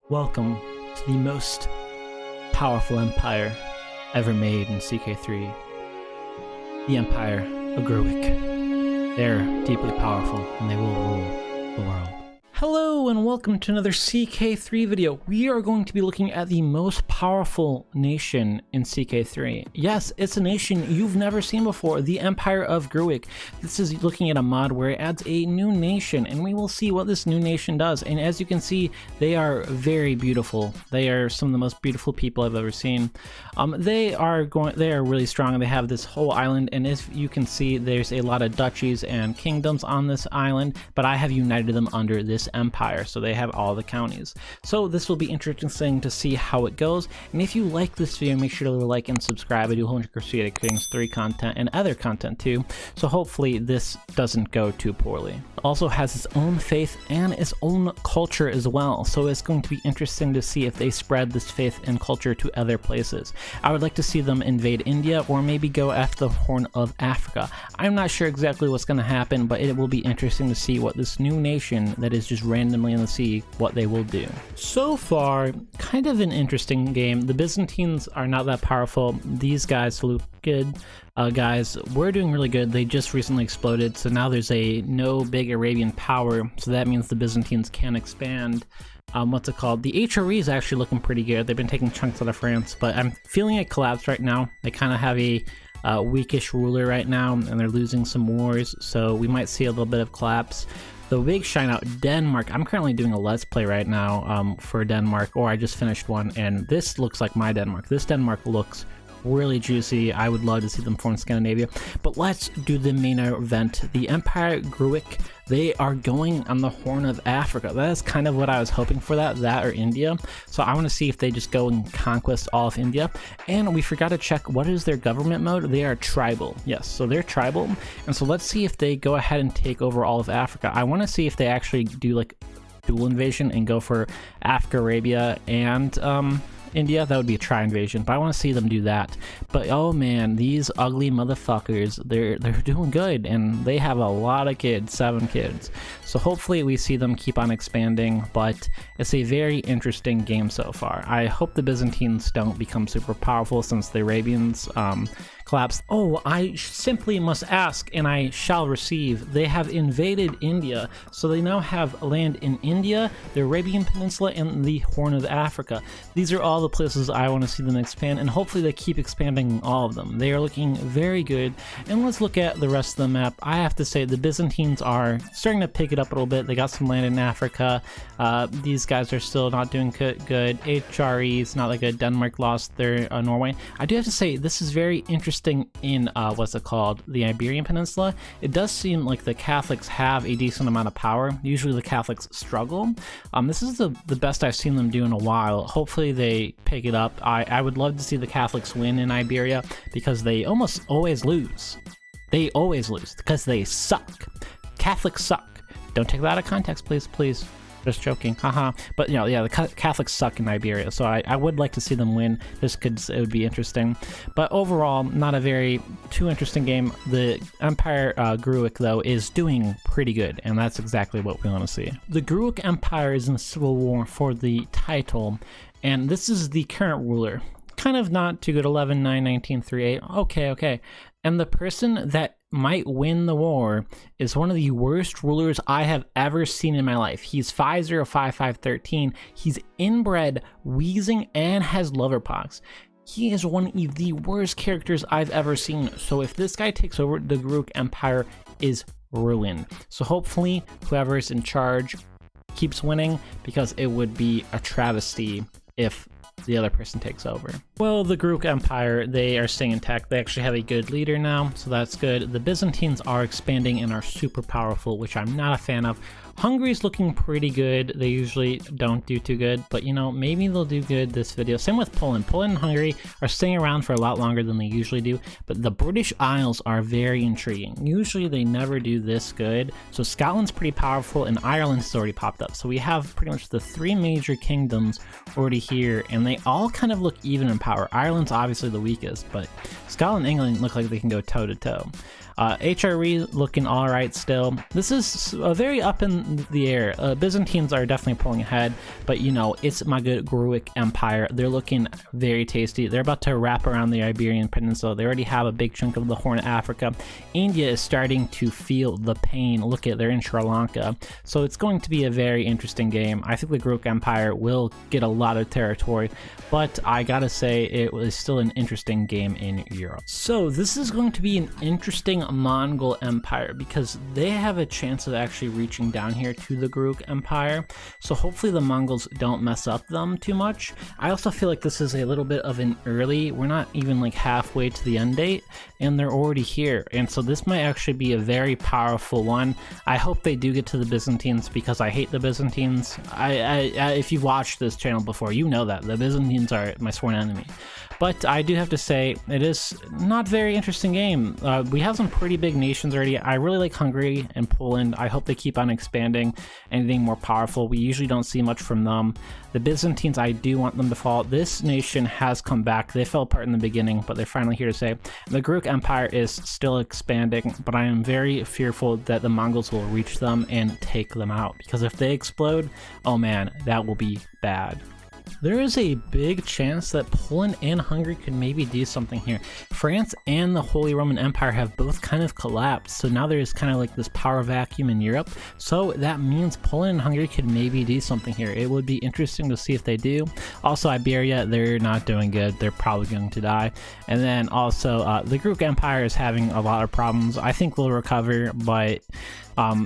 Welcome to the most powerful empire ever made in CK3. The Empire of Gruic. They're deeply powerful and they will rule the world. Hello and welcome to another CK3 video. We are going to be looking at the most powerful nation in CK3. Yes, it's a nation you've never seen before, the Empire of Gruic. This is looking at a mod where it adds a new nation, and we will see what this new nation does. And as you can see, they are very beautiful. They are some of the most beautiful people I've ever seen. They are really strong. They have this whole island, and as you can see, there's a lot of duchies and kingdoms on this island, but I have united them under this empire, so they have all the counties. So this will be interesting to see how it goes, and if you like this video, make sure to leave a like and subscribe. I do a whole bunch of Crusader Kings 3 content and other content too, so hopefully this doesn't go too poorly. It also has its own faith and its own culture as well, so it's going to be interesting to see if they spread this faith and culture to other places. I would like to see them invade India or maybe go after the Horn of Africa. I'm not sure exactly what's going to happen, but it will be interesting to see what this new nation that is just randomly in the sea, what they will do. So far, kind of an interesting game. The Byzantines are not that powerful. These guys look good. Guys, we're doing really good. They just recently exploded, so now there's no big Arabian power, so that means the Byzantines can expand. What's it called? The HRE is actually looking pretty good. They've been taking chunks out of France, but I'm feeling a collapse right now. They kind of have a weakish ruler right now, and they're losing some wars, so we might see a little bit of collapse. The big shine out, Denmark. I'm currently doing a let's play right now for Denmark, or I just finished one, and this looks like my Denmark. This Denmark looks really juicy. I would love to see them form Scandinavia. But let's do the main event. The Empire Gruic, they are going on the Horn of Africa. That is kind of what I was hoping for, that or India. So I want to see if they just go and conquest all of India. And we forgot to check, what is their government mode? They are tribal. Yes, so they're tribal. And so let's see if they go ahead and take over all of Africa. I want to see if they actually do like dual invasion and go for Africa, Arabia, and India. That would be a tri-invasion, but I want to see them do that. But oh man, these ugly motherfuckers, they're doing good, and they have a lot of kids, 7 kids. So hopefully we see them keep on expanding, but it's a very interesting game so far. I hope the Byzantines don't become super powerful since the Arabians collapsed. Oh, I simply must ask, and I shall receive. They have invaded India, so they now have land in India, the Arabian Peninsula, and the Horn of Africa. These are all the places I want to see them expand, and hopefully they keep expanding all of them. They are looking very good. And let's look at the rest of the map. I have to say the Byzantines are starting to pick it up a little bit. They got some land in Africa. These guys are still not doing good. HRE is not that good. Denmark lost their Norway. I do have to say this is very interesting in what's it called, the Iberian Peninsula. It does seem like the Catholics have a decent amount of power. Usually the Catholics struggle. This is the best I've seen them do in a while. Hopefully they pick it up. I would love to see the Catholics win in Iberia, because they almost always lose. They always lose because they suck. Catholics suck. Don't take that out of context, please. Just joking, haha. But you know, yeah, the Catholics suck in Iberia, so I would like to see them win, just because it would be interesting. But overall, not a very too interesting game. The Empire Gruic, though, is doing pretty good, and that's exactly what we want to see. The Gruic Empire is in a civil war for the title, and this is the current ruler. Kind of not too good. 11, 9, 19, 3, 8. Okay. And the person that might win the war is one of the worst rulers I have ever seen in my life. He's 505513. He's inbred, wheezing, and has liverpox. He is one of the worst characters I've ever seen. So if this guy takes over, the Gruic Empire is ruined. So hopefully whoever is in charge keeps winning, because it would be a travesty if the other person takes over. Well, the Gruic Empire, they are staying intact. They actually have a good leader now, so that's good. The Byzantines are expanding and are super powerful, which I'm not a fan of. Hungary's looking pretty good. They usually don't do too good, but you know, maybe they'll do good this video. Same with Poland. Poland and Hungary are staying around for a lot longer than they usually do, but the British Isles are very intriguing. Usually they never do this good. So Scotland's pretty powerful, and Ireland's already popped up. So we have pretty much the 3 major kingdoms already here, and they all kind of look even in power. Ireland's obviously the weakest, but Scotland and England look like they can go toe to toe. HRE looking alright still. This is a very up and the air. Byzantines are definitely pulling ahead, but you know, it's my good Gruic Empire. They're looking very tasty. They're about to wrap around the Iberian Peninsula. They already have a big chunk of the Horn of Africa. India is starting to feel the pain. Look at, they're in Sri Lanka. So it's going to be a very interesting game. I think the Gruic Empire will get a lot of territory, but I gotta say it was still an interesting game in Europe. So this is going to be an interesting Mongol Empire because they have a chance of actually reaching down here to the Gruic Empire. So hopefully the Mongols don't mess up them too much. I also feel like this is a little bit of an early, we're not even like halfway to the end date and they're already here. And so this might actually be a very powerful one. I hope they do get to the Byzantines because I hate the Byzantines. If you've watched this channel before, you know that the Byzantines are my sworn enemy. But I do have to say, it is not very interesting game. We have some pretty big nations already. I really like Hungary and Poland. I hope they keep on expanding and getting more powerful. We usually don't see much from them. The Byzantines, I do want them to fall. This nation has come back. They fell apart in the beginning, but they're finally here to stay. The Gruic Empire is still expanding, but I am very fearful that the Mongols will reach them and take them out. Because if they explode, oh man, that will be bad. There is a big chance that Poland and Hungary could maybe do something here. France and the Holy Roman Empire have both kind of collapsed, so now there is kind of like this power vacuum in Europe. So that means Poland and Hungary could maybe do something here. It would be interesting to see if they do. Also Iberia, they're not doing good. They're probably going to die. And then also the Gruic Empire is having a lot of problems. I think they'll recover, but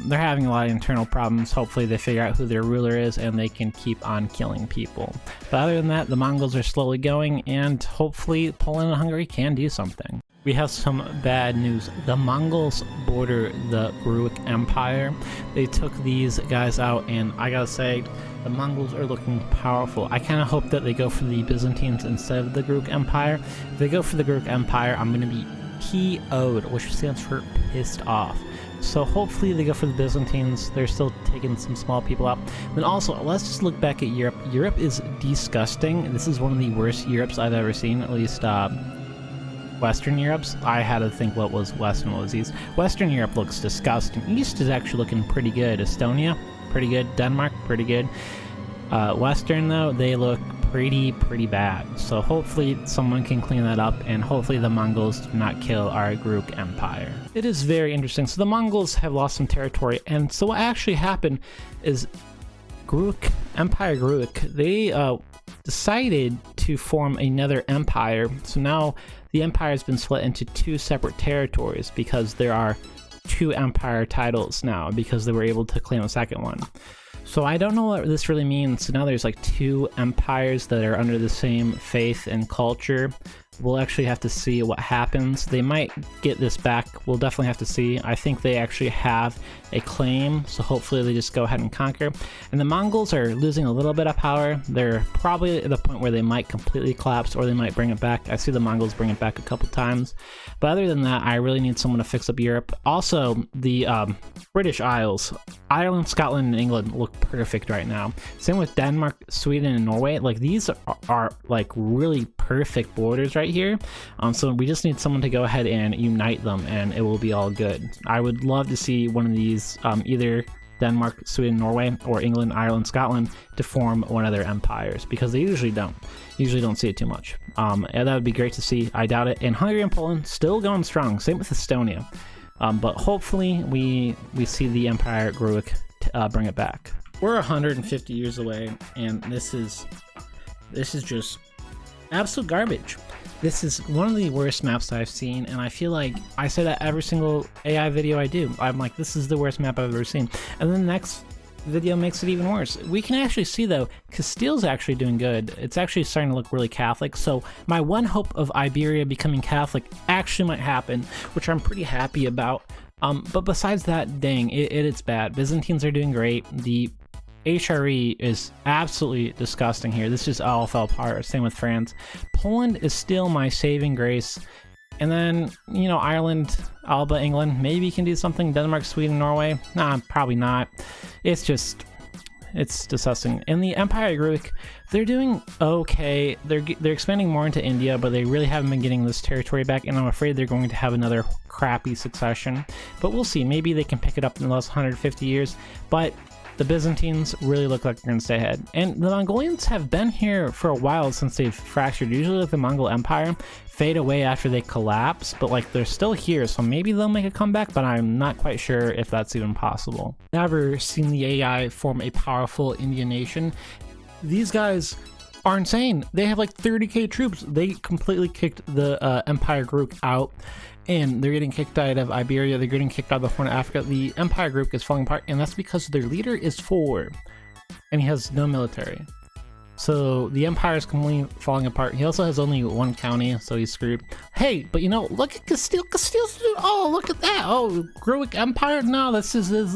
they're having a lot of internal problems. Hopefully they figure out who their ruler is and they can keep on killing people. But other than that, the Mongols are slowly going, and hopefully Poland and Hungary can do something. We have some bad news. The Mongols border the Gruic Empire. They took these guys out, and I gotta say, the Mongols are looking powerful. I kind of hope that they go for the Byzantines instead of the Gruic Empire. If they go for the Gruic Empire, I'm gonna be PO'd, which stands for pissed off. So hopefully they go for the Byzantines. They're still taking some small people out. Then also, let's just look back at Europe. Europe is disgusting. This is one of the worst Europes I've ever seen, at least Western Europe's. I had to think what was West and what was East. Western Europe looks disgusting. East is actually looking pretty good. Estonia, pretty good. Denmark, pretty good. Western though, they look pretty bad. So hopefully someone can clean that up, and hopefully the Mongols do not kill our Gruic Empire. It is very interesting. So the Mongols have lost some territory, and so what actually happened is Empire Gruic, they decided to form another empire. So now the empire has been split into two separate territories because there are two empire titles now because they were able to claim a second one. So I don't know what this really means. So now there's like two empires that are under the same faith and culture. We'll actually have to see what happens. They might get this back. We'll definitely have to see. I think they actually have a claim, so hopefully they just go ahead and conquer. And the Mongols are losing a little bit of power. They're probably at the point where they might completely collapse, or they might bring it back. I see the Mongols bring it back a couple times. But other than that, I really need someone to fix up Europe. Also, the British Isles, Ireland, Scotland, and England look perfect right now. Same with Denmark, Sweden, and Norway. Like, these are like really perfect borders right here. So we just need someone to go ahead and unite them, and it will be all good. I would love to see one of these, either Denmark, Sweden, Norway, or England, Ireland, Scotland, to form one of their empires, because they usually don't see it too much. And that would be great to see. I doubt it. And Hungary and Poland still going strong. Same with Estonia. But hopefully we see the Empire Gruic bring it back. We're 150 years away, and this is just absolute garbage. This is one of the worst maps I've seen, and I feel like I say that every single AI video I do. I'm like, this is the worst map I've ever seen. And then the next video makes it even worse. We can actually see though, Castile's actually doing good. It's actually starting to look really Catholic. So my one hope of Iberia becoming Catholic actually might happen, which I'm pretty happy about. But besides that, dang, it's bad. Byzantines are doing great. The HRE is absolutely disgusting here. This just all fell apart. Same with France. Poland is still my saving grace. And then, you know, Ireland, Alba, England, maybe can do something. Denmark, Sweden, Norway. Nah, probably not. It's disgusting. And the Empire Gruic, they're doing okay. They're expanding more into India, but they really haven't been getting this territory back, and I'm afraid they're going to have another crappy succession. But we'll see. Maybe they can pick it up in the last 150 years. But The Byzantines really look like they're gonna stay ahead. And the Mongolians have been here for a while since they've fractured. Usually like the Mongol Empire fade away after they collapse, but like they're still here, so maybe they'll make a comeback, but I'm not quite sure if that's even possible. Never seen the AI form a powerful Indian nation. These guys are insane. They have like 30k troops. They completely kicked the Empire group out, and they're getting kicked out of Iberia. They're getting kicked out of the Horn of Africa. The Empire group is falling apart, and that's because their leader is 4 and he has no military. So the Empire is completely falling apart. He also has only 1 county, so he's screwed. Hey, but you know, look at Castile. Castile's, oh, look at that. Oh, Gruic Empire? No, this is his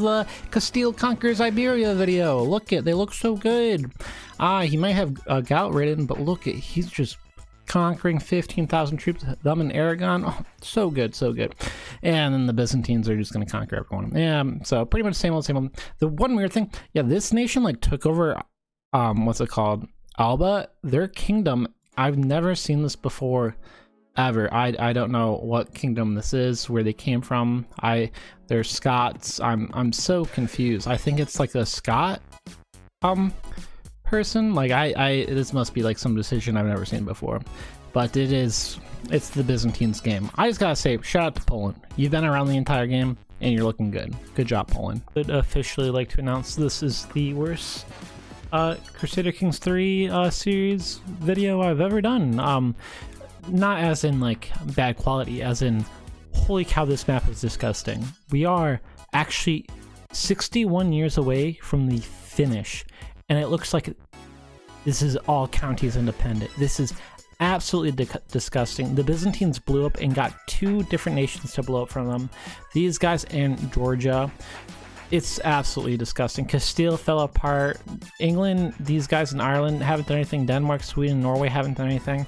Castile conquers Iberia video. Look at, they look so good. He might have gout ridden, but look at, he's just conquering 15,000 troops. Them and Aragon, oh, so good, so good. And then the Byzantines are just going to conquer everyone. Yeah, so pretty much same old, same old. The one weird thing, yeah, this nation like took over, what's it called? Alba, their kingdom. I've never seen this before, ever. I don't know what kingdom this is, where they came from. They're Scots. I'm so confused. I think it's like a Scot, person. Like this must be like some decision I've never seen before, but it's the Byzantines game. I just gotta say, shout out to Poland. You've been around the entire game and you're looking good. Good job, Poland. I'd officially like to announce this is the worst Crusader Kings 3 series video I've ever done. Not as in like bad quality, as in holy cow, this map is disgusting. We are actually 61 years away from the finish, and it looks like this is all counties independent. This is absolutely disgusting. The Byzantines blew up and got 2 different nations to blow up from them. These guys and Georgia. It's absolutely disgusting. Castile fell apart. England, these guys in Ireland haven't done anything. Denmark, Sweden, Norway haven't done anything.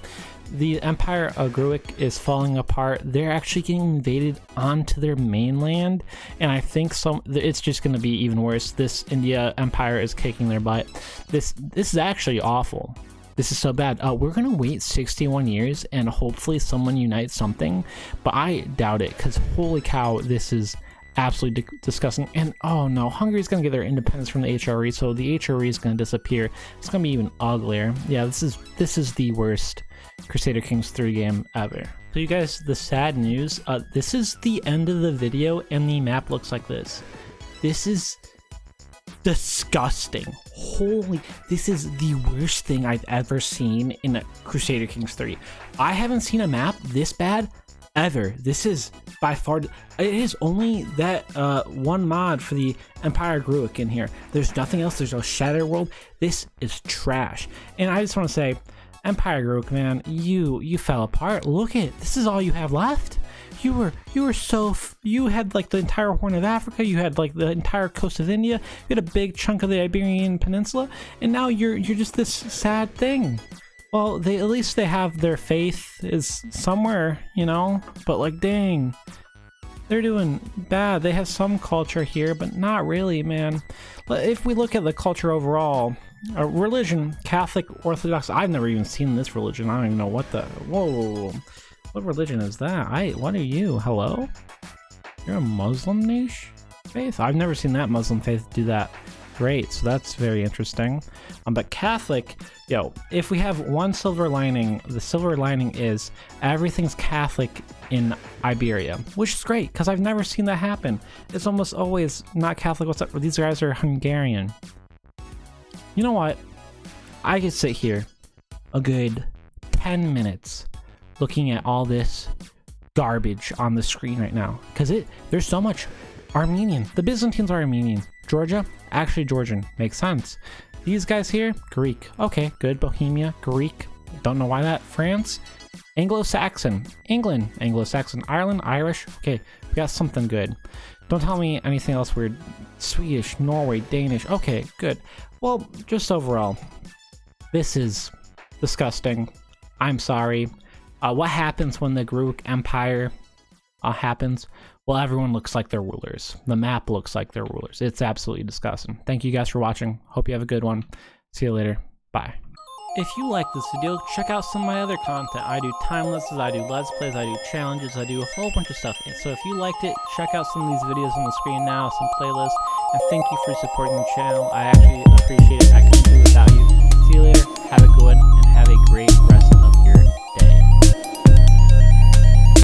The Empire of Gruic is falling apart. They're actually getting invaded onto their mainland, and I think it's just going to be even worse. This India Empire is kicking their butt. This is actually awful. This is so bad. We're going to wait 61 years and hopefully someone unites something, but I doubt it, because holy cow, this is absolutely disgusting. And oh no, Hungary's gonna get their independence from the HRE, so the HRE is gonna disappear. It's gonna be even uglier. Yeah, this is the worst Crusader Kings 3 game ever. So you guys, the sad news, this is the end of the video and the map looks like this. This is disgusting. Holy, this is the worst thing I've ever seen in a Crusader Kings 3. I haven't seen a map this bad ever. This is by far, it is only that one mod for the Empire Gruic in here. There's nothing else. There's no Shadow World. This is trash. And I just want to say, Empire Gruic, man, you fell apart. Look at, this is all you have left. You were so, you had like the entire Horn of Africa, you had like the entire coast of India, you had a big chunk of the Iberian Peninsula, and now you're just this sad thing. Well, at least they have their faith is somewhere, you know? But like, dang, they're doing bad. They have some culture here, but not really, man. If we look at the culture overall, religion, Catholic, Orthodox, I've never even seen this religion. I don't even know what the, whoa, what religion is that? What are you? Hello? You're a Muslim niche faith? I've never seen that Muslim faith do that. Great, so that's very interesting. But Catholic, yo, if we have one silver lining, the silver lining is everything's Catholic in Iberia, which is great because I've never seen that happen. It's almost always not Catholic. What's up? These guys are Hungarian. You know what? I could sit here a good 10 minutes looking at all this garbage on the screen right now because there's so much Armenian. The Byzantines are Armenian. Georgia, actually Georgian, makes sense. These guys here, Greek. Okay, good. Bohemia, Greek. Don't know why that. France, Anglo-Saxon. England, Anglo-Saxon. Ireland, Irish. Okay, we got something good. Don't tell me anything else weird. Swedish, Norway, Danish. Okay, good. Well, just overall, this is disgusting. I'm sorry. What happens when the Gruic Empire happens? Well, everyone looks like they're rulers. The map looks like they're rulers. It's absolutely disgusting. Thank you guys for watching. Hope you have a good one. See you later. Bye. If you like this video, check out some of my other content. I do time lapses, I do let's plays, I do challenges, I do a whole bunch of stuff. So if you liked it, check out some of these videos on the screen now, some playlists, and thank you for supporting the channel. I actually appreciate it. I couldn't do it without you.